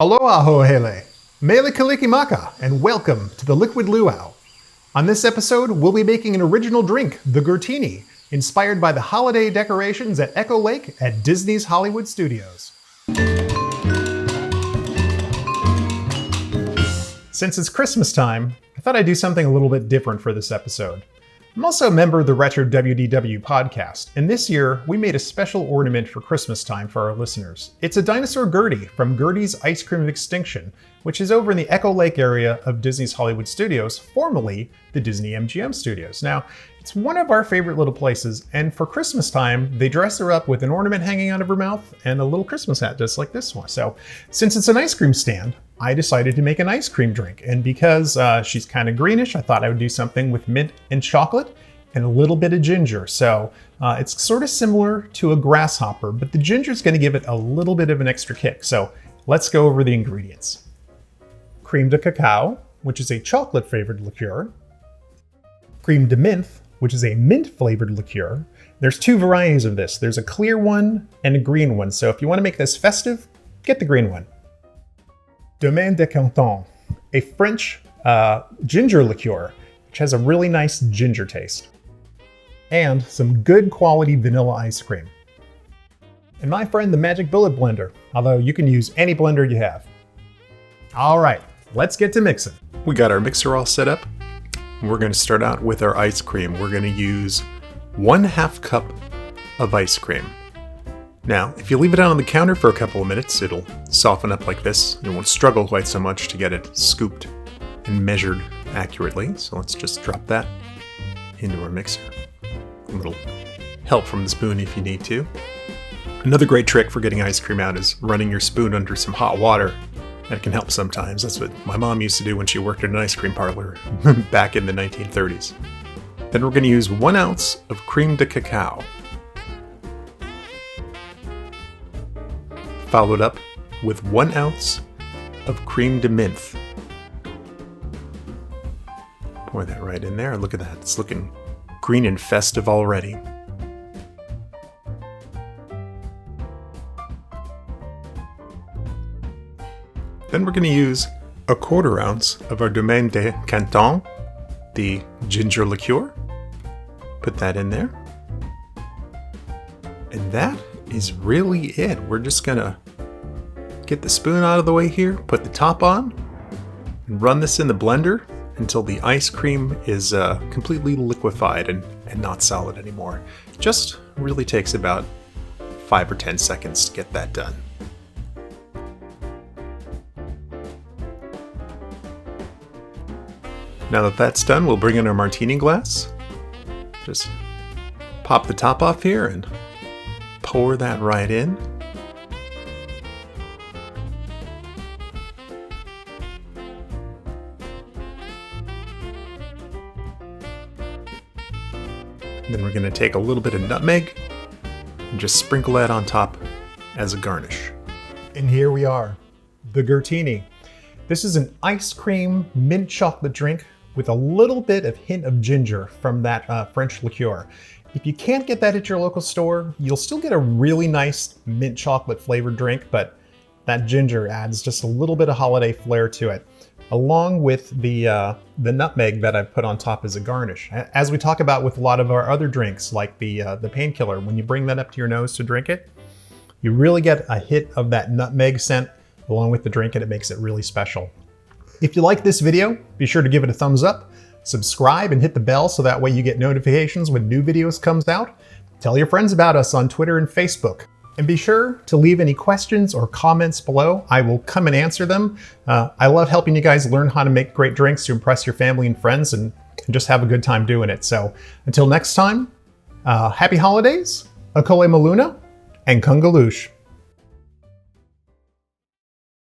Aloha ho'ehele, mele kalikimaka, and welcome to the Liquid Luau. On this episode, we'll be making an original drink, the Gertini, inspired by the holiday decorations at Echo Lake at Disney's Hollywood Studios. Since it's Christmas time, I thought I'd do something a little bit different for this episode. I'm also a member of the Retro WDW podcast, and this year we made a special ornament for Christmas time for our listeners. It's a dinosaur Gertie from Gertie's Ice Cream of Extinction, which is over in the Echo Lake area of Disney's Hollywood Studios, formerly the Disney MGM Studios. Now, it's one of our favorite little places, and for Christmas time, they dress her up with an ornament hanging out of her mouth and a little Christmas hat just like this one. So, since it's an ice cream stand, I decided to make an ice cream drink, and because she's kind of greenish, I thought I would do something with mint and chocolate and a little bit of ginger. So it's sort of similar to a grasshopper, but the ginger is going to give it a little bit of an extra kick. So let's go over the ingredients. Creme de Cacao, which is a chocolate flavored liqueur. Creme de Menthe, which is a mint flavored liqueur. There's two varieties of this. There's a clear one and a green one. So if you want to make this festive, get the green one. Domaine de Canton, a French ginger liqueur, which has a really nice ginger taste. And some good quality vanilla ice cream. And my friend, the Magic Bullet Blender, although you can use any blender you have. All right, let's get to mixing. We got our mixer all set up. We're going to start out with our ice cream. We're going to use 1/2 cup of ice cream. Now, if you leave it out on the counter for a couple of minutes, it'll soften up like this. You won't struggle quite so much to get it scooped and measured accurately. So let's just drop that into our mixer. A little help from the spoon if you need to. Another great trick for getting ice cream out is running your spoon under some hot water. That can help sometimes. That's what my mom used to do when she worked at an ice cream parlor back in the 1930s. Then we're going to use 1 ounce of creme de cacao. Followed up with 1 ounce of creme de menthe. Pour that right in there. Look at that. It's looking green and festive already. Then we're going to use 1/4 ounce of our Domaine de Canton, the ginger liqueur. Put that in there. And that is really it. We're just gonna get the spoon out of the way here, put the top on, and run this in the blender until the ice cream is completely liquefied and not solid anymore. Just really takes about 5 or 10 seconds to get that done. Now that that's done, we'll bring in our martini glass. Just pop the top off here and pour that right in. Then we're going to take a little bit of nutmeg and just sprinkle that on top as a garnish. And here we are, the Gertini. This is an ice cream mint chocolate drink with a little bit of hint of ginger from that French liqueur. If you can't get that at your local store, you'll still get a really nice mint chocolate flavored drink, but that ginger adds just a little bit of holiday flair to it, along with the nutmeg that I've put on top as a garnish. As we talk about with a lot of our other drinks, like the painkiller, when you bring that up to your nose to drink it, you really get a hit of that nutmeg scent along with the drink, and it makes it really special. If you like this video, be sure to give it a thumbs up, subscribe, and hit the bell so that way you get notifications when new videos comes out. Tell your friends about us on Twitter and Facebook. And be sure to leave any questions or comments below. I will come and answer them. I love helping you guys learn how to make great drinks to impress your family and friends and just have a good time doing it. So until next time, happy holidays, Akole Maluna, and Kungaloosh.